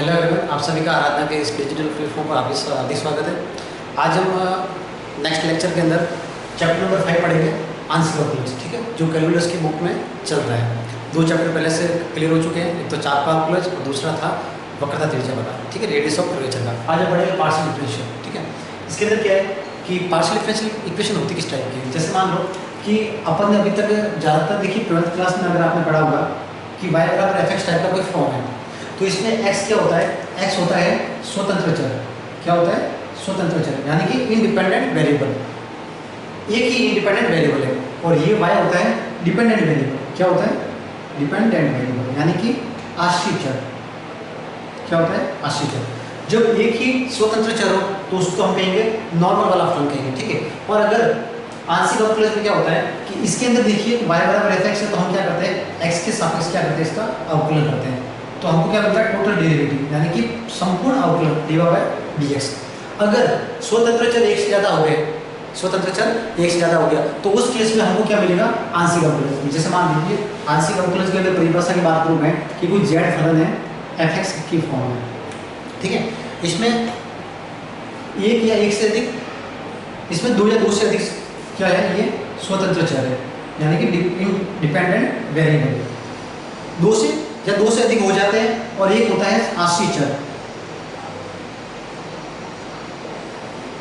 Hello everyone, आप सभी का आराधना के इस डिजिटल प्लेटफॉर्म पर हार्दिक स्वागत है। आज हम नेक्स्ट लेक्चर के अंदर चैप्टर नंबर 5 पढ़ेंगे, आंशिक अवकलज। ठीक है, जो कैलकुलस की बुक में चल रहा है। दो चैप्टर पहले से क्लियर हो चुके हैं, एक तो चाप का अवकलज और दूसरा था वक्रता त्रिज्या का। ठीक है, रेडियस ऑफ कर्वेचर का। आज हम पढ़ेंगे पार्शियल डिफरेंशियल। ठीक है, इसके अंदर क्या है कि पार्शियल डिफरेंशियल इक्वेशन होती किस टाइप की। जैसे मान लो कि अपन ने अभी तक ज़्यादातर देखिए 12th क्लास में अगर आपने पढ़ा होगा कि y बराबर एफ एक्स टाइप का कोई फॉर्म है, तो इसमें x क्या होता है? x होता है स्वतंत्र चर। क्या होता है? स्वतंत्र चर, यानी कि इंडिपेंडेंट वेरिएबल। एक ही इंडिपेंडेंट वेरिएबल है। और ये y होता है डिपेंडेंट वेरिएबल। क्या होता है? डिपेंडेंट वेरिएबल, यानी कि आश्रित चर। क्या होता है? आश्रित चर। जब एक ही स्वतंत्र चर हो तो उसको हम कहेंगे नॉर्मल वाला फलन कहेंगे। ठीक है, और अगर आंशिक अवकलज में क्या होता है कि इसके अंदर देखिए y बराबर एफ एक्स है, तो हम क्या करते हैं? x के सापेक्ष क्या करते हैं? इसका अवकलन करते हैं। तो हमको क्या मिलता है? टोटल डेरिवेटिव, यानी कि संपूर्ण अवकलन dy/dx। अगर स्वतंत्र चर एक से ज्यादा हो गए, स्वतंत्र चर एक से ज्यादा हो गया, तो उस केस में हमको क्या मिलेगा? आंशिक अवकलज। जैसे मान लीजिए आंशिक अवकलज के अंदर परिभाषा की बात करूं मैं कि कोई z फलन है f(x) की फॉर्म में। ठीक है, इसमें एक या एक से अधिक, इसमें दो या दो से अधिक क्या है? ये स्वतंत्र चर है, यानी कि डिपेंडेंट वेरिएबल। दो से या दो से अधिक हो जाते हैं, और एक होता है आश्रित चर।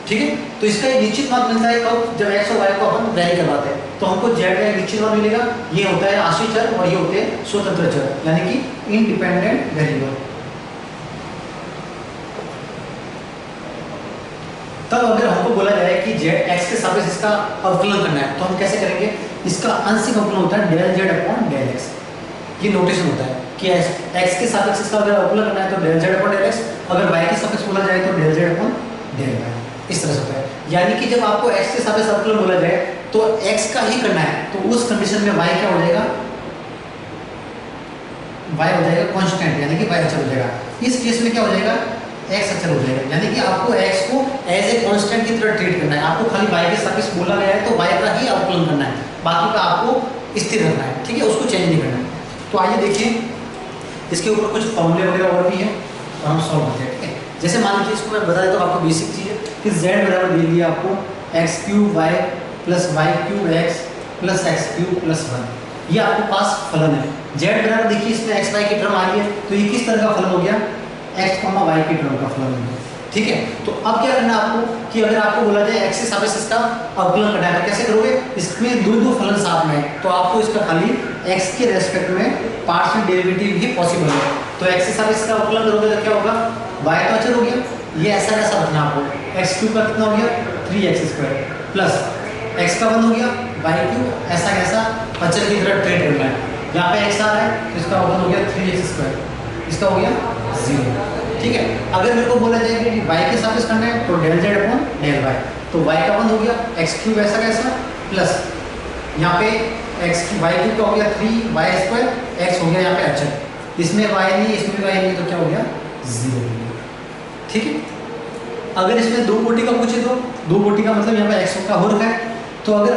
ठीक है, तो इसका एक निश्चित मान मिलता है कब? जब x और y को अपन वेरी करवाते हैं, तो हमको z का एक निश्चित मान मिलेगा। ये होता है आश्रित चर और ये होते हैं स्वतंत्र चर, यानी कि इंडिपेंडेंट वेरिएबल। तब अगर हमको बोला जाए कि z x के सापेक्ष इसका अवकलन करना है, तो हम कैसे करेंगे? इसका आंशिक अवकलन होता है del z upon del x। ये नोटेशन होता है कि x के सापेक्ष इसका अगर अवकलन करना है तो del z upon del x, अगर y के सापेक्ष बोला जाए तो del z upon del y। इस तरह से होता है, यानी कि जब आपको x के सापेक्ष अवकलन बोला जाए तो x का ही करना है, तो उस कंडीशन में y क्या हो जाएगा? y हो जाएगा कांस्टेंट, यानी कि y अचर हो जाएगा। इस केस में क्या हो जाएगा? x अचर हो जाएगा, यानी कि आपको x को एज ए कांस्टेंट की तरह ट्रीट करना है। आपको खाली y के सापेक्ष बोला गया है तो y का ही अवकलन करना है, बाकी का आपको स्थिर रखना है। ठीक है, उसको चेंज नहीं करना है। तो आइए देखिए, इसके ऊपर कुछ फॉर्मूले वगैरह और भी है और हम सॉल्व करते हैं। ठीक है, जैसे मान लीजिए इसको मैं बता देता हूँ आपको बेसिक चीज़ है कि z बराबर दे दिया आपको x³ y plus y³ x plus x³ plus 1। ये आपके पास फलन है। z बराबर देखिए इसमें x y की टर्म आ रही है, तो ये किस तरह का फलन हो गया? x, y की टर्म का फलन हो गया। ठीक है, तो अब क्या करना है आपको कि अगर आपको बोला जाए x के सापेक्ष इसका अवकलन करना है, तो कैसे करोगे? इसमें दो फलन साथ में है, तो आपको इसका खाली x के रेस्पेक्ट में पार्शियल डेरिवेटिव ही पॉसिबल है। तो x के सापेक्ष इसका अवकलन करोगे तो क्या होगा? y तो अचर हो गया, ये ऐसा कैसा रखना आपको? x³ का कितना हो गया? 3x² प्लस x का 1 हो गया, y³ ऐसा कैसा अचर की तरह ट्रीट करना है। यहाँ पे x आ रहा है तो इसका अवकलन हो गया 3x², इसका हो गया 0। ठीक है, अगर मेरे को बोला जाए कि y के सापेक्ष करना है तो del z upon del y, तो y का 1 हो गया, x³ ऐसा कैसा प्लस यहाँ पे y³ का हो गया 3y² x हो गया यहाँ पे अचर, इसमें y नहीं इसमें भी y नहीं, तो क्या हो गया? 0। ठीक है, अगर इसमें दो कोटि का पूछे तो दो कोटि का मतलब यहाँ पे x का हो रखा है, तो अगर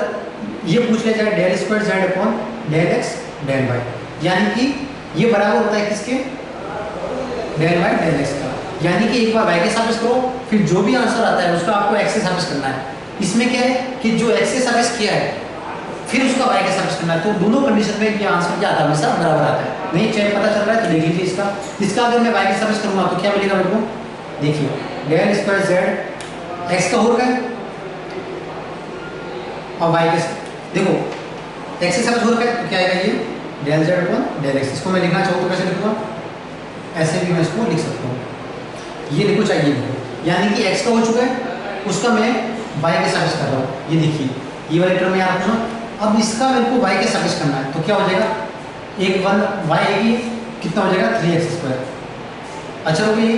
ये पूछ लिया जाए del² z upon del x del y, यानी कि ये बराबर होता है किसके? del y del x का। यानी कि एक बार y के सापेक्ष करो, फिर जो भी आंसर आता है उसका आपको x के सापेक्ष करना है। इसमें क्या है कि जो x के सापेक्ष किया है फिर उसका y के सापेक्ष करना है, तो दोनों कंडीशन में ये आंसर क्या आता है? हमेशा बराबर आता है। नहीं चाहे पता चल रहा है तो देख लीजिए इसका अगर मैं y के सापेक्ष करूंगा तो क्या मिलेगा मेरे को? देखिए del² z x का हो रहा है और y के देखो x के सापेक्ष हो रहा है, तो क्या आएगा? ये del z upon del x। इसको मैं लिखना चाहूँ तो कैसे लिखूंगा? ऐसे भी मैं इसको लिख सकता हूँ, ये लिखो चाहिए मेरे, यानी कि x का हो चुका है, उसका मैं y के सापेक्ष कर रहा हूँ। ये देखिए ये वाले टर्म याद रखना। अब इसका मेरे को y के सापेक्ष करना है, तो क्या हो जाएगा? एक 1 y आएगी, कितना हो जाएगा? 3x²। अच्छा हो गई,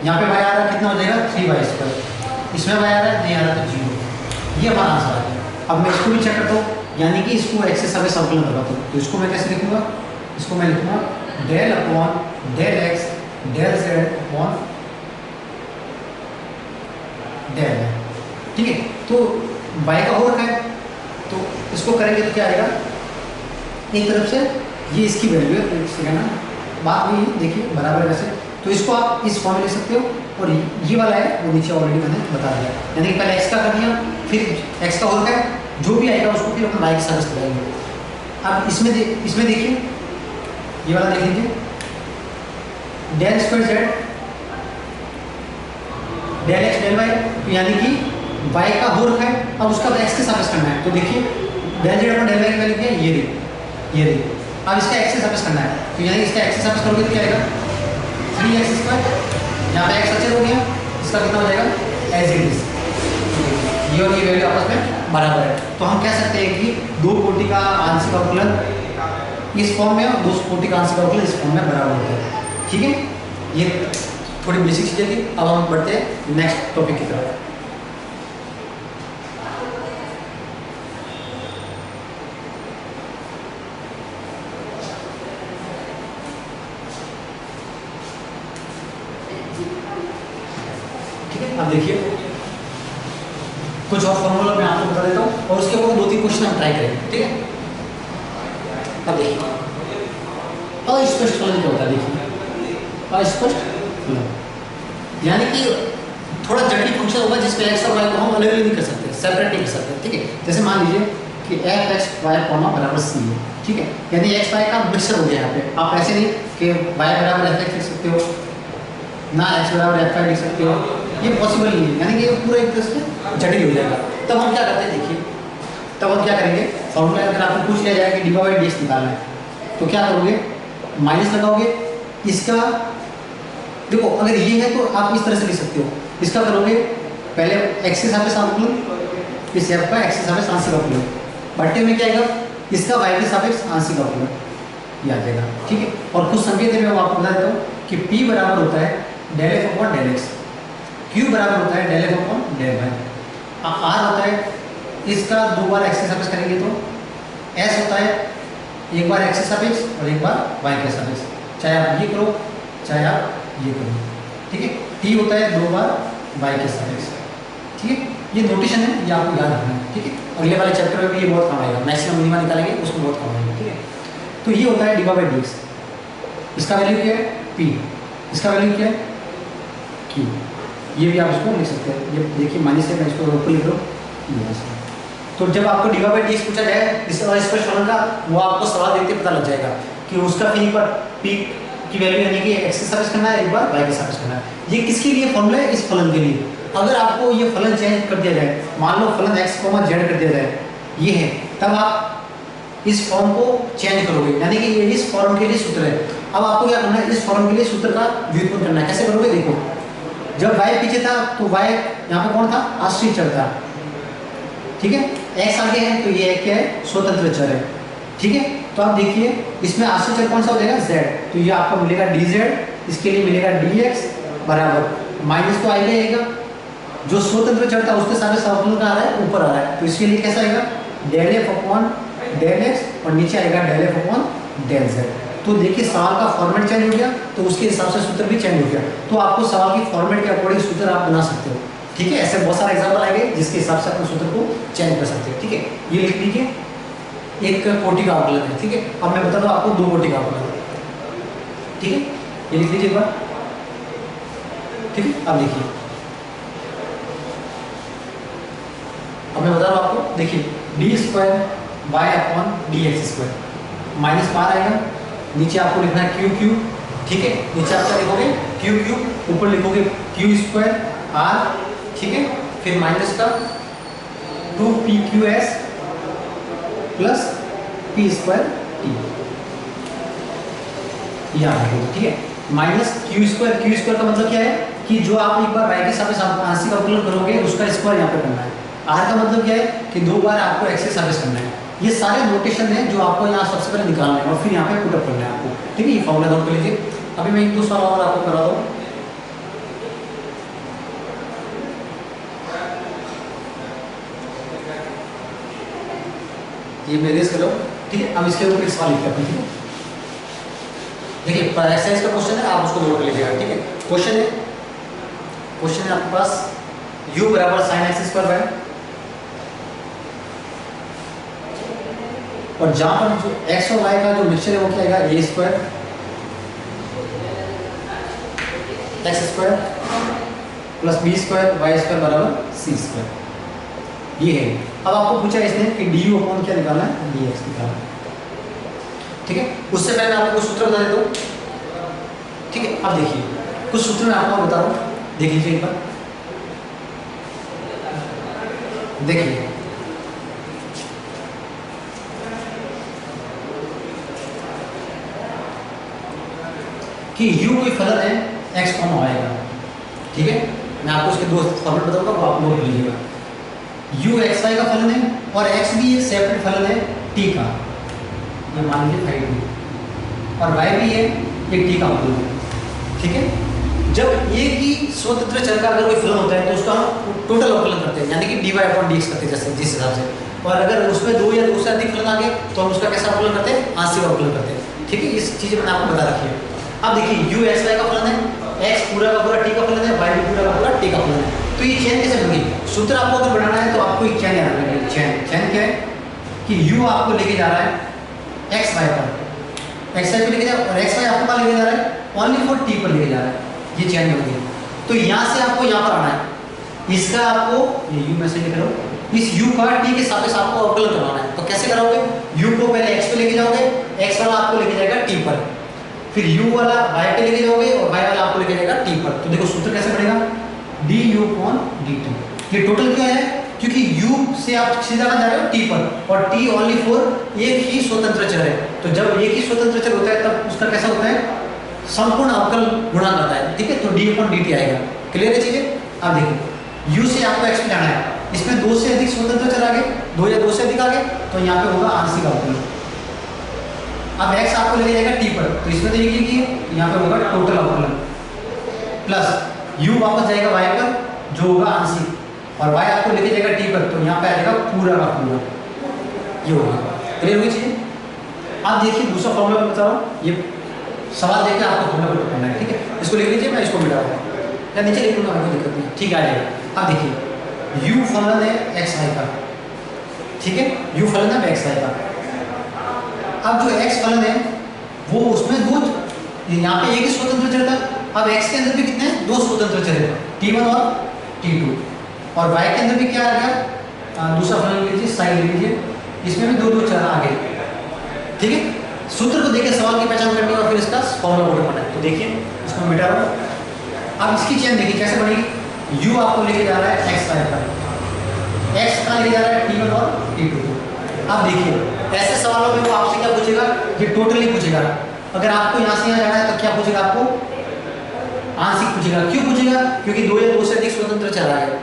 यहाँ पे y आ रहा है, कितना हो जाएगा? 3y²। इसमें y आ रहा है, नहीं आ रहा तो 0। ये हमारा आंसर आ गया। अब मैं इसको भी चेक करता हूँ, यानी कि इसको x के सापेक्ष अवकलन करवाता हूँ, तो इसको मैं कैसे लिखूंगा? इसको मैं लिखूंगा del upon del x del z upon del y। ठीक है, तो y का हो रखा है, तो इसको करेंगे तो क्या आएगा? एक तरफ से ये इसकी वैल्यू है, एक सेकंड ना, बात नहीं देखिए बराबर वैसे तो इसको आप इस फॉर्म में लिख सकते हो, और ये वाला है वो नीचे ऑलरेडी मैंने बता दिया, यानी कि पहले एक्स का कर दिया, फिर एक्स का होल है, जो भी आएगा उसको फिर अपन वाई के साथ लगाएंगे। अब इसमें देखिए ये वाला देख लीजिए, del square z del x del y, तो यानी कि वाई का हो रखा है, अब उसका एक्स के सापेक्ष करना है। तो देखिए डेल जेड अपन डेल वाई की वैल्यू क्या है, ये रही। अब इसका एक्स के सापेक्ष करना है, तो यानी इसका एक्स के सापेक्ष करोगे तो क्या आएगा 3x स्क्वायर, यहाँ पे एक्स अचर हो गया, इसका कितना हो जाएगा एज इट इज, ये और ये वैल्यू आपस में बराबर है। तो हम कह सकते हैं कि दो कोटि का आंशिक अवकलन इस फॉर्म में और दो कोटि का आंशिक अवकलन इस फॉर्म में बराबर होता है। ठीक है, ये थोड़ी बेसिक चीजें थी। अब हम बढ़ते हैं नेक्स्ट टॉपिक की तरफ। ठीक है, अब देखिए कुछ और फॉर्मूला मैं आपको बता देता हूँ और उसके ऊपर 2-3 क्वेश्चन हम ट्राई करेंगे। ठीक है, अब देखिए अस्पष्ट फलन क्या होता है। देखिए अस्पष्ट फलन यानी कि थोड़ा जटिल फंक्शन होगा जिसमें एक्स और वाई को हम अलग अलग नहीं कर सकते, सेपरेट नहीं कर सकते। ठीक है, जैसे मान लीजिए कि एफ एक्स वाई कॉमा बराबर सी है। ठीक है, यानी एक्स वाई का मिक्सर हो गया यहाँ पे। आप ऐसे नहीं कि वाई बराबर एफ एक्स लिख सकते हो ना एक्स बराबर एफ वाई लिख सकते हो, ये पॉसिबल नहीं है, यानी कि ये पूरा एक तरह से जटिल हो जाएगा। तब हम क्या करते हैं, देखिए तब हम क्या करेंगे, फॉर्मूला अगर आपको पूछ लिया जाए कि डी बाई डी एक्स निकालना है तो क्या करोगे, माइनस लगाओगे। इसका देखो अगर ये है तो आप इस तरह से लिख सकते हो, इसका करोगे पहले एक्स के सापेक्ष अवकलन, इस एफ का एक्स के सापेक्ष आंशिक अवकलन, बट्टे में क्या आएगा इसका वाई के सापेक्ष आंशिक अवकलन, ये आ जाएगा। ठीक है, और कुछ संकेत मैं आपको बता देता हूँ कि P बराबर होता है del f upon del x, Q बराबर होता है del f upon del y, R होता है इसका 2 बार एक्स के सापेक्ष करेंगे तो S होता है एक बार एक्स के सापेक्ष और एक बार वाई के सापेक्ष, चाहे आप ये करो चाहे आप ये करो। ठीक है, T होता है 2 बार वाई के सापेक्ष। ठीक है, ये नोटेशन है, ये आपको याद रखना है। ठीक है, अगले वाले चैप्टर में भी ये बहुत काम आएगा, मैक्सिमम मिनिमम निकालेंगे उसमें बहुत काम आएगा। ठीक है, तो ये होता है डी बाई डी एक्स, इसका वैल्यू क्या है P, इसका वैल्यू क्या है Q, ये भी आप इसको लिख सकते हैं। ये देखिए माइनस से मैं इसको ऊपर लिख लो। तो जब आपको डी बाई डी एक्स पूछा जाए इस अस्पष्ट फलन का, वो आपको सवाल देखते पता लग जाएगा कि उसका कहीं पर P की वैल्यू यानी कि एक्स के सापेक्ष करना है, एक बार वाई के सापेक्ष करना है। ये किसके लिए फॉर्मूला है, इस फलन के लिए। अगर आपको ये फलन चेंज कर दिया जाए, मान लो फलन एक्स कॉमा जेड कर दिया जाए, ये है, तब आप इस फॉर्म को चेंज करोगे, यानी कि ये इस फॉर्म के लिए सूत्र है। अब आपको क्या करना है, इस फॉर्म के लिए सूत्र का व्युत्पन्न करना है। कैसे करोगे, देखो जब y पीछे था तो y यहाँ पे कौन था, आश्रित चर था। ठीक है, x आगे है तो ये क्या है, स्वतंत्र चर है। ठीक है, तो आप देखिए इसमें आश्रित चर कौन सा हो जाएगा, z, तो ये आपको मिलेगा dz, इसके लिए मिलेगा dx बराबर माइनस तो आएगा आएगा, जो स्वतंत्र चर था उसके सारे अवकलन का आ रहा है, ऊपर आ रहा है, तो इसके लिए कैसा आएगा del f upon del x और नीचे आएगा del f upon del z. तो देखिए सवाल का फॉर्मेट चेंज हो गया तो उसके हिसाब से सूत्र भी चेंज हो गया। तो आपको सवाल की फॉर्मेट के अकॉर्डिंग सूत्र आप बना सकते हो। ठीक है, ऐसे बहुत सारे एग्जाम्पल आएंगे जिसके हिसाब से अपने सूत्र को चेंज कर सकते हो। ठीक है, ये लिख लीजिए एक कोटि का अवकलन है। ठीक है, अब मैं बता दूँ आपको 2 कोटि का अवकलन। ठीक है, ये लिख लीजिए एक बार। ठीक है, अब देखिए अब मैं बता रहा हूँ आपको, देखिए d square y upon d x square minus बाहर आएगा, नीचे आपको लिखना है क्यू क्यू। ठीक है, नीचे आप क्या लिखोगे क्यू क्यू, ऊपर लिखोगे क्यू स्क्वायर आर। ठीक है, फिर माइनस का 2pqs plus P square T, यहाँ लिखोगे। ठीक है, माइनस क्यू स्क्वायर का मतलब क्या है कि जो आप एक बार वाई के सापेक्ष आंशिक अवकलन करोगे उसका स्क्वायर यहाँ पे करना है। आर का मतलब क्या है कि 2 बार आपको एक्स के सापेक्ष करना है। ये सारे नोटेशन हैं जो आपको यहाँ सबसे पहले निकालना है और फिर यहाँ पे पुटअप करना है आपको। ठीक है, ये फॉर्मूला नोट कर लीजिए। अभी मैं 1-2 सवाल और आपको करा दूँ। ये मेरे करो। ठीक है, अब इसके ऊपर एक सवाल लिखते हैं। ठीक है, देखिए एक्सरसाइज का क्वेश्चन है, आप उसको नोट कर लीजिएगा। ठीक है, क्वेश्चन है आपके पास u बराबर साइन एक्स स्क्वायर बाय, और जहां पर जो x और y का जो मिक्सचर है वो क्या आएगा a square x square plus b square y square बराबर सी स्क्वायर। ये है। अब आपको पूछा इसने कि डी यू अपॉन क्या निकालना है, डी एक्स निकालना है। ठीक है, उससे पहले मैं आपको कुछ सूत्र बता देता हूँ। ठीक है, अब देखिए कुछ सूत्र मैं आपको बता रहा हूँ, देख लीजिए एक बार। देखिए कि u कोई फलन है x कॉमा y का। ठीक है, मैं आपको उसके दो फॉर्मेट बताऊंगा, वो आप नोट लीजिएगा। u x y का फलन है और x भी एक सेपरेट फलन है t का, ये मान लीजिए फाइव टी, और y भी है एक t का फलन है। ठीक है, जब एक ही स्वतंत्र चर का अगर कोई फलन होता है तो उसका हम टोटल अवकलन करते हैं, यानी कि dy अपॉन dx करते हैं, जैसे जिस हिसाब से। और अगर उसमें दो या दो से अधिक फलन आ गए तो हम उसका कैसा अवकलन करते हैं, आंशिक अवकलन करते हैं। ठीक है, इस चीज़ मैंने आपको बता रखी है। अब देखिए u x y का फलन है, x पूरा का पूरा t का फलन है, y भी पूरा का पूरा t का फलन है। तो ये चेन कैसे बनेगी, सूत्र आपको अगर बनाना है तो आपको एक चेन याद रखना है। चेन क्या है कि u आपको लेके जा रहा है x y पर, x y पे लेके जा, और x y आपको कहाँ लेके जा रहा है, ओनली फॉर t पर लेके जा रहा है। ये चेन बनेगी। तो यहाँ से आपको यहाँ पर आना है, इसका आपको ये u में से लिख रहा हूँ, इस u का t के सापेक्ष आपको अवकलन करवाना है। तो कैसे कराओगे, u को पहले x पे लेके जाओगे, x वाला आपको लेके जाएगा t पर, फिर u वाला y पे लेके जाओगे और y वाला आपको लेके जाएगा t पर। तो देखो सूत्र कैसे बनेगा, du अपॉन dt। ये टोटल क्या है, क्योंकि u से आप सीधा जा रहे हो t पर, और t ओनली फॉर एक ही स्वतंत्र चर है। तो जब एक ही स्वतंत्र चर होता है तब उसका कैसा होता है, संपूर्ण अवकल गुणा करता है। ठीक है, तो d अपॉन dt आएगा। क्लियर है चीजें। अब देखिए u से आपको x पे जाना है, इसमें दो से अधिक स्वतंत्र चर आ गए, दो या दो से अधिक आ गए, तो यहाँ पे होगा आंशिक अवकलन। अब x आपको लेके जाएगा t पर, तो इसमें देखिए कि यहाँ पे होगा टोटल अवकलन, प्लस u वापस जाएगा y पर जो होगा आंशिक, और y आपको लेके जाएगा t पर, तो यहाँ पे आ जाएगा पूरा का पूरा। ये होगा। क्लियर हुई चीजें। अब देखिए दूसरा फॉर्मूला मैं बता रहा हूँ, ये सवाल देकर आपको फॉर्मूला पुट करना है। ठीक है, इसको लिख लीजिए, मैं इसको मिटा रहा हूँ या नीचे लिख लूँगा, कोई दिक्कत नहीं। ठीक है, आ जाएगा। अब देखिए u फलन है x y का। ठीक है, u फलन है x y का। अब जो x फलन है वो उसमें दो, यहाँ पे एक ही स्वतंत्र चर था, अब x के अंदर भी कितने हैं, दो स्वतंत्र चर है, t1 और t2, और y के अंदर भी क्या आ गया, दूसरा फलन लीजिए, साइन ले लीजिए, इसमें भी दो दो चर आ गए। ठीक है, सूत्र को देखिए, सवाल की पहचान करनी है और फिर इसका फॉर्मूला पुट करना है। तो देखिए इसको मिटा रहा हूँ। अब इसकी चेन देखिए कैसे बनेगी, u आपको लेके जा रहा है x y पर, x कहाँ लेके जा रहा है, t1 और t2 को। अब देखिए ऐसे सवालों में वो आपसे क्या पूछेगा, ये टोटली पूछेगा। अगर आपको यहाँ से यहाँ जाना है तो क्या पूछेगा, आपको आंशिक पूछेगा। क्यों पूछेगा, क्योंकि दो या दो से अधिक स्वतंत्र चर आ गए।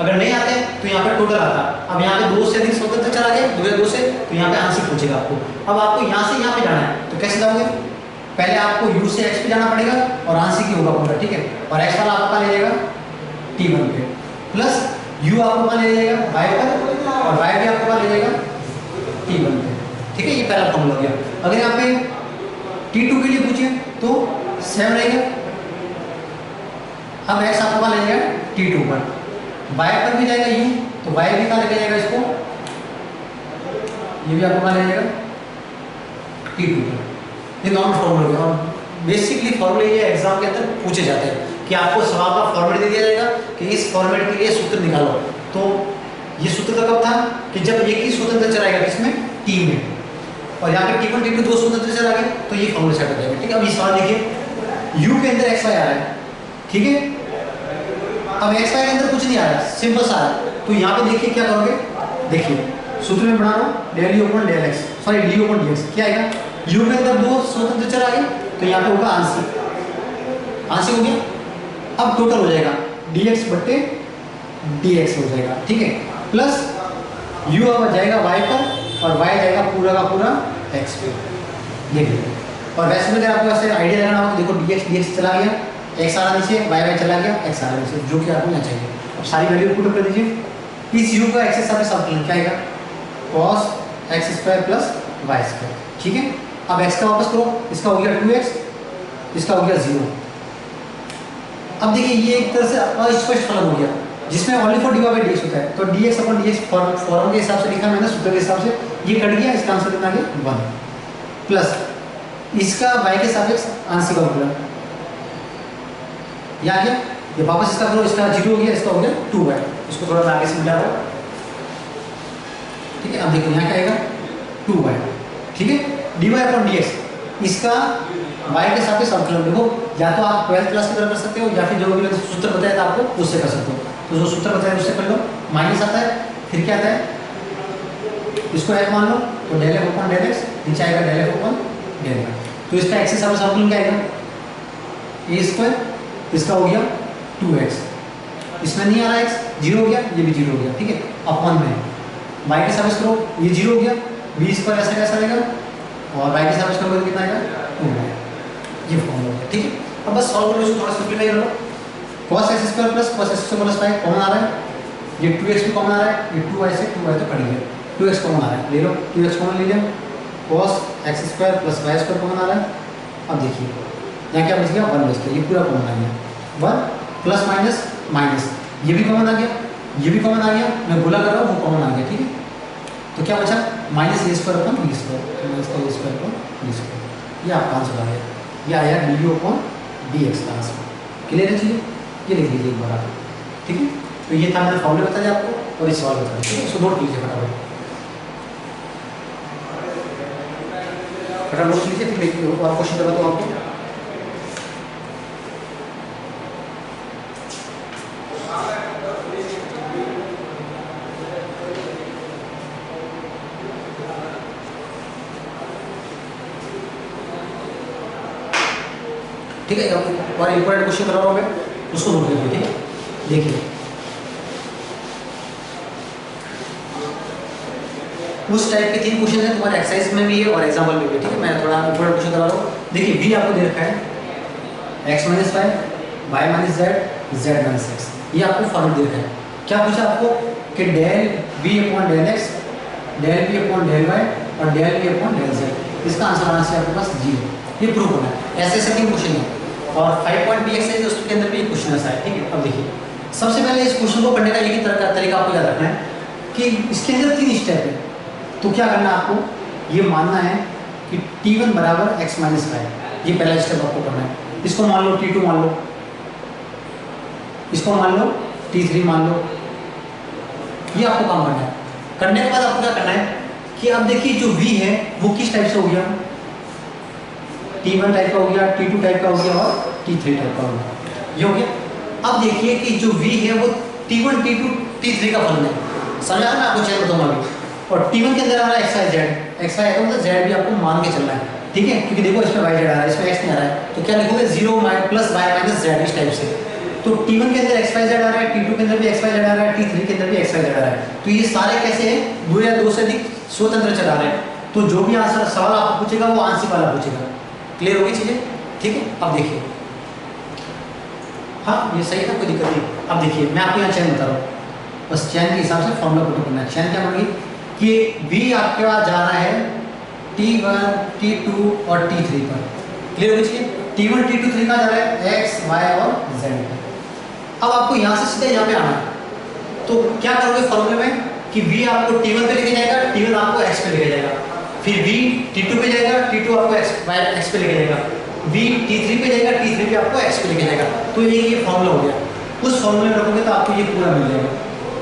अगर नहीं आते तो यहाँ पे टोटल आता, अब यहाँ पे दो से अधिक स्वतंत्र चर आ गए, दो या दो से, तो यहाँ पे आंशिक पूछेगा आपको। अब आपको यहाँ से यहाँ पे जाना है तो कैसे जाओगे, पहले आपको u से x पे जाना पड़ेगा और आंशिक ही होगा पूरा। ठीक है, और x वाला आपका ले जाएगा t1 पे, प्लस u आपको ले जाएगा y पर, और y भी आपको ले जाएगा t1 पे। ठीक है, ये पहला फॉर्मूला हो गया। अगर यहाँ पे t2 के लिए पूछे तो 7 रहेगा। अब x आपको ले जाएगा t2 पर, y पर भी जाएगा u, तो y भी कहाँ लेके जाएगा इसको, ये भी आपको ले जाएगा t2 पर। ये नॉर्मल फॉर्मूला है, और बेसिकली फॉर्मूले ये एग्जाम के अंदर पूछे जाते हैं कि आपको सवाल का फॉर्मेट दे दिया जाएगा कि इस फॉर्मेट के लिए सूत्र निकालो। तो ये सूत्र तो कब था कि जब एक ही स्वतंत्र चर आएगा, किसमें, t में, और यहाँ पे t1 t2 दो स्वतंत्र चर आ गए, तो ये फॉर्मूला सेट हो जाएगा। ठीक है, अब ये सवाल देखिए, u के अंदर x y आ रहा है। ठीक है, अब x y के अंदर कुछ नहीं आ रहा है, सिंपल सा आ रहा है। तो यहाँ पे देखिए क्या करोगे, देखिए सूत्र में बना रहा हूँ del u upon del x, sorry d upon dx। क्या आएगा, u के अंदर दो स्वतंत्र चर आ गए, तो यहाँ पे होगा आंशिक, आंशिक हो गया। अब टोटल हो जाएगा dx बट्टे dx हो जाएगा। ठीक है, प्लस u अब जाएगा y पर और y जाएगा पूरा का पूरा x पे। देखिए, और वैसे में अगर आपको ऐसे आइडिया लगाना हो तो देखो dx dx चला गया, x आ रहा नीचे, y चला गया, x आ रहा नीचे, जो कि आपको ना चाहिए। अब सारी वैल्यू पुट कर दीजिए। इस u का x के साथ समतुल्य क्या आएगा, cos x square plus y square. ठीक है, अब x का वापस करो, इसका हो गया 2x, इसका हो गया 0। अब देखिए ये एक तरह से अस्पष्ट फलन हो गया जिसमें only for dy by dx होता है। तो dx अपॉन dx फॉर्म के हिसाब से लिखा मैंने, सूत्र के हिसाब से, ये कट गया, इसका आंसर कितना आ गया 1, प्लस इसका y के सापेक्ष आंशिक अवकलन, ये आ गया, ये वापस इसका करो, इसका 0 हो गया, इसका हो गया 2y। इसको थोड़ा मैं आगे से मिटा रहा हूँ, ठीक है। अब देखो यहाँ क्या आएगा 2y, ठीक है। dy/dx इसका y के सापेक्ष अवकलन, देखो या तो आप 12th क्लास की तरह कर सकते हो या फिर जो भी सूत्र बताया था आपको उससे कर सकते हो। तो जो सूत्र बताया उससे कर लो, माइनस आता है, फिर क्या आता है, इसको f मान लो तो del f/del x, नीचे आएगा del f/del y। तो इसका x के सापेक्ष अवकलन क्या आएगा a², इसका हो गया 2x, इसमें नहीं आ रहा x, 0 हो गया, ये भी 0 हो गया, ठीक है। अपॉन में y के सापेक्ष करो, ये 0 हो गया, b² ऐसा कैसा रहेगा, और y के सापेक्ष करोगे तो कितना आएगा 2y। ये फॉर्मूला हो गया, ठीक है। अब बस सॉल्व करो, इसको थोड़ा सिंपलीफाई करो। cos x² + cos x² + 5 common आ रहा है, ये 2x भी कॉमन आ रहा है, ये 2y से 2y तो कट गया, 2x कॉमन आ रहा है, ले लो 2x कॉमन ले लिया, cos x² + y² कॉमन आ रहा है। अब देखिए यहाँ क्या बच गया, 1 बच गया, ये पूरा कॉमन आ गया, 1 प्लस माइनस माइनस, ये भी कॉमन आ गया, ये भी कॉमन आ गया, मैं बोला कर रहा हूँ वो कॉमन आ गया, ठीक है। तो क्या बचा, -a²/b², ये आपका आंसर आ गया, ये आया du/dx का आंसर। क्लियर है चीज़ें, ये लिख लीजिए एक बार आप, ठीक है। तो ये था मैंने फॉर्मूला बता दिया आपको और ये सवाल बता दिया, ठीक है। इसको नोट लीजिए फटाफट नोट लीजिए, फिर और क्वेश्चन बताता हूँ आपको। ठीक है, और इंपॉर्टेंट क्वेश्चन करा रहा हूँ मैं, उसको नोट करिए, ठीक है। देखिए उस टाइप के 3 क्वेश्चन है तुम्हारे एक्सरसाइज में भी है और एग्जाम्पल में भी है, ठीक है। मैं थोड़ा इंपॉर्टेंट क्वेश्चन करा रहा हूँ। देखिए b आपको दे रखा है x - 5 y - z z - x, ये आपको फॉर्मूला दे रखा है। क्या पूछा आपको कि del b/del x, del b/del y और del b/del z, इसका आंसर आना चाहिए आपके पास 0, ये प्रूव होना है। ऐसे ऐसे 3 क्वेश्चन है और 5.bx है उसके अंदर भी एक क्वेश्चन ऐसा है, ठीक है। अब देखिए सबसे पहले इस क्वेश्चन को पढ़ने का एक ही तरह का तरीका आपको याद रखना है कि इसके अंदर 3 स्टेप है। तो क्या करना है आपको, ये मानना है कि t1 = x - 5, ये पहला स्टेप आपको करना है। इसको मान लो t2 मान लो, इसको मान लो t3 मान लो, ये आपको काम करना है। करने के बाद आपको क्या करना है कि अब देखिए जो v है वो किस टाइप से हो गया, t1 टाइप का हो गया, t2 टाइप का हो गया और t3 टाइप का हो गया, ये हो गया। अब देखिए कि जो v है वो t1 t2 t3 का फलन है, समझा ना आपको, चेक बताऊंगा अभी। और t1 के अंदर आ रहा है xy z, xy है तो मतलब z भी आपको मान के चलना है, ठीक है। क्योंकि देखो इसमें y z आ रहा है, इसमें x नहीं आ रहा है, तो क्या लिखोगे 0 + y - z, इस टाइप से। तो t1 के अंदर xy z आ रहा है, t2 के अंदर भी xy z आ रहा है, t3 के अंदर भी xy z आ रहा है। तो ये सारे कैसे हैं, 2 या 2 से अधिक स्वतंत्र चल रहे हैं। तो जो भी आंसर सवाल आपको पूछेगा वो आंशिक वाला पूछेगा। क्लियर होगी चीजें, ठीक है। अब देखिए, हाँ ये सही था, कोई दिक्कत नहीं। अब देखिए मैं आपको यहाँ चैन बता रहा हूँ, बस चैन के हिसाब से फॉर्मूला पुट करना है। चैन क्या बनेगी कि v आपके पास जा रहा है t1 t2 और t3 पर। क्लियर होगी चीजें, t1 t2 3 का जा रहा है x y और z पर। अब आपको यहाँ से सीधे यहाँ पे आना है, तो क्या करोगे फॉर्मूले में कि v आपको t1 पे लेके जाएगा, t1 आपको x पे लेके जाएगा, फिर v t2 पे जाएगा, t2 आपको x पे लेके जाएगा, v t3 पे जाएगा, t3 पे आपको x पे लेके जाएगा। तो ये फॉर्मूला हो गया। उस फॉर्मूले में रखोगे तो आपको ये पूरा मिल जाएगा।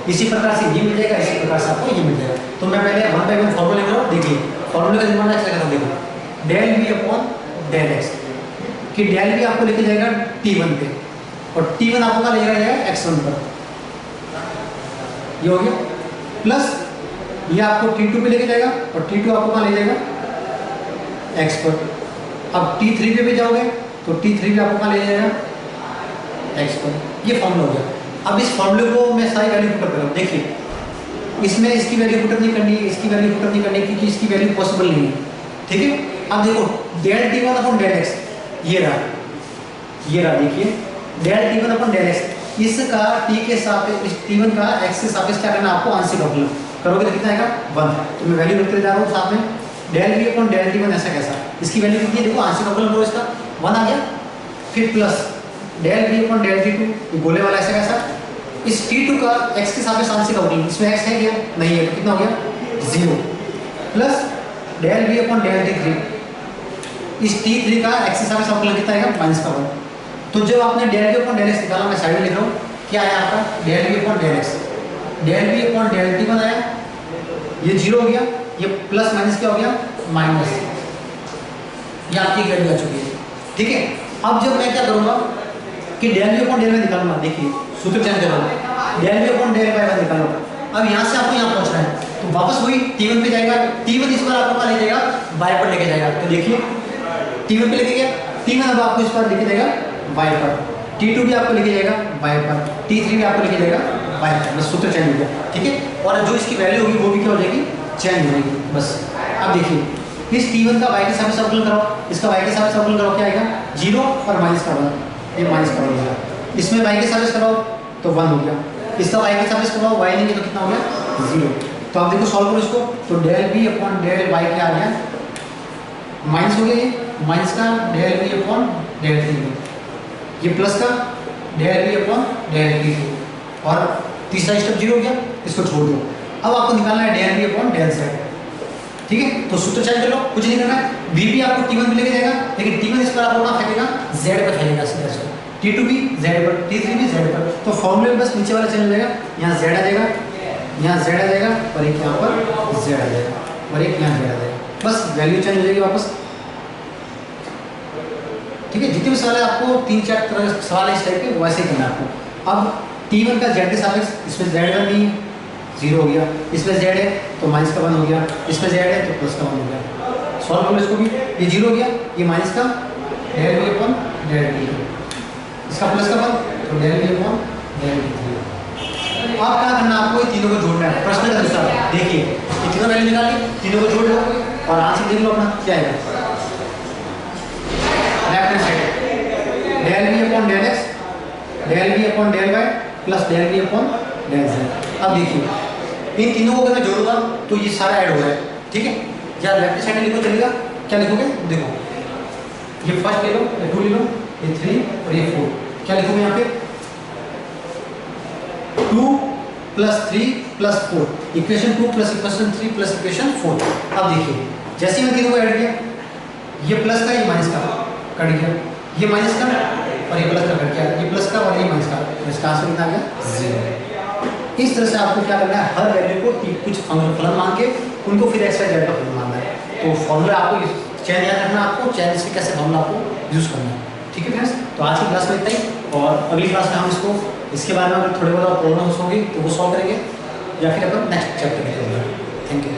इसी प्रकार से ये मिल जाएगा, इसी प्रकार से आपको ये मिल जाएगा। तो मैं पहले 1 बाय 1 फॉर्मूला लिख रहा हूँ। देखिए फॉर्मूले का निर्माण ऐसे करना, देखो del v/del x, कि del v आपको लेके जाएगा t1 पे और t1 आपको क्या ले जाएगा x1 पर, ये हो गया। प्लस ये आपको t2 पे लेके जाएगा और t2 आपको कहाँ ले जाएगा x पर। अब t3 पे भी जाओगे तो t3 भी आपको कहाँ ले जाएगा x पर। ये फॉर्मूला हो गया। अब इस फॉर्मूले को मैं सारी वैल्यू पुट कर रहा हूँ। देखिए इसमें इसकी वैल्यू पुट नहीं करनी है, इसकी वैल्यू पुट नहीं करनी क्योंकि इसकी वैल्यू पॉसिबल नहीं है, ठीक है। अब देखो del t1/del x, ये रहा देखिए del t1/del x, इसका t के सापेक्ष t1 का x के सापेक्ष क्या करना आपको आंशिक अवकलन करोगे तो कितना आएगा 1। तो मैं वैल्यू लिखते जा रहा हूँ साथ में, del v/del t1 ऐसा कैसा, इसकी वैल्यू कितनी है देखो, आंशिक अवकलन करो इसका 1 आ गया। फिर प्लस del v/del t2, ये गोले वाला ऐसा कैसा, इस t2 का x के सापेक्ष आंशिक अवकलन, इसमें x है क्या, नहीं है, तो कितना हो गया 0। प्लस del v/del t3, इस t3 का x के सापेक्ष अवकलन कितना आएगा -1। तो जब आपने del v upon del x निकाला, मैं साइड में लिख रहा हूँ, क्या आया आपका del v upon del x, del v upon del t बनाया, ये 0 हो गया, ये प्लस माइनस क्या हो गया माइनस, ये आपकी वैल्यू आ चुकी है। ठीक है, अब जब मैं क्या करूंगा कि del v upon del y निकालूंगा, देखिए सूत्र चेंज करूंगा, del v upon del y निकालूंगा। अब यहाँ से आपको यहाँ पहुंचना है, तो वापस वही T1 पे जाएगा, T1 इस बार आपको कहाँ ले जाएगा y पर लेके जाएगा, तो देखिए T1 पे लेके गया, T1 अब आपको इस बार लेके जाएगा y पर, T2 भी आपको लेके जाएगा y पर, T3 भी आपको लेके जाएगा y पर, बस सूत्र चेंज हो गया। ठीक है, और जो इसकी वैल्यू होगी वो भी क्या हो जाएगी चेंज हो जाएगी बस। अब देखिए इस T1 का y के साथ सर्कल कराओ, इसका y के साथ सर्कल कराओ, क्या आएगा 0 और माइनस का 1, ये माइनस का 1 हो गया। इसमें y के साथ कराओ तो 1 हो गया, इसका y के साथ कराओ y लेंगे तो कितना हो गया 0। तो आप देखो सॉल्व करो इसको, तो del b upon del y क्या आ गया माइनस हो गया, ये माइनस का del b upon del t, ये प्लस का del b upon del t, और तीसरा स्टेप 0 हो गया, इसको छोड़ दो। अब आपको निकालना है del b upon del z. ठीक है, तो सूत्र चेंज कर लो, कुछ नहीं करना है, बी भी आपको T1 पे लेके जाएगा, लेकिन T1 इस पर आपको कहाँ फेंकेगा जेड पर फेंकेगा सीधा से, T2 भी जेड पर, T3 भी जेड पर, तो फॉर्मूले में बस नीचे वाला चेंज हो जाएगा, यहाँ जेड आ जाएगा, यहाँ z आ जाएगा, और एक यहाँ पर z आ जाएगा, और एक यहाँ z आ जाएगा, बस वैल्यू चेंज हो जाएगी वापस। ठीक है, जितने भी सवाल है आपको 3-4 तरह के सवाल है इस टाइप के, वैसे ही करना है आपको। अब T1 का z के सापेक्ष, इसमें z1 नहीं है 0 हो गया, इसमें z है तो माइनस का 1 हो गया, इसमें z है तो प्लस का 1 हो गया। सॉल्व करो इसको भी, ये 0 हो गया, ये माइनस का del b upon del t, इसका प्लस का 1 तो del b upon del t. आप क्या करना है, आपको ये तीनों को जोड़ना है प्रश्न के अनुसार। देखिए ये तीनों वैल्यू निकाली, तीनों को जोड़ लो और आंसर देख लो अपना क्या आएगा। Left hand side del b upon del x, del b upon del y plus del b upon del z. अब देखिए इन तीनों को अगर मैं जोड़ूंगा तो ये सारा ऐड हो रहा है। ठीक है, या लेफ्ट साइड लिखो चलेगा, क्या लिखोगे देखो, ये फर्स्ट ले लो, ये 2 ले लो, ये 3 और ये 4, क्या लिखोगे यहाँ पे 2 + 3 + 4, इक्वेशन 2 + इक्वेशन 3 + इक्वेशन 4। अब देखिए जैसे मैं तीनों को ऐड किया, ये प्लस का ये माइनस का कट गया, ये माइनस का और ये प्लस का कट गया, ये प्लस का और ये माइनस का, तो इसका आंसर कितना आ गया 0। इस तरह से आपको क्या करना है, हर वैल्यू को कुछ फलन मान के उनको फिर एक्स वाई जेड का फलन मानना है। तो फॉर्मूला आपको चेंज याद रखना, आपको चेंज से कैसे फॉर्मूला आपको यूज करना है। ठीक है फ्रेंड्स, तो आज की क्लास में इतना ही, और अगली क्लास में हम इसको इसके बारे में अगर थोड़े बहुत प्रॉब्लम्स होंगी तो वो सॉल्व करेंगे, या फिर अपन नेक्स्ट चैप्टर में करेंगे। Thank you.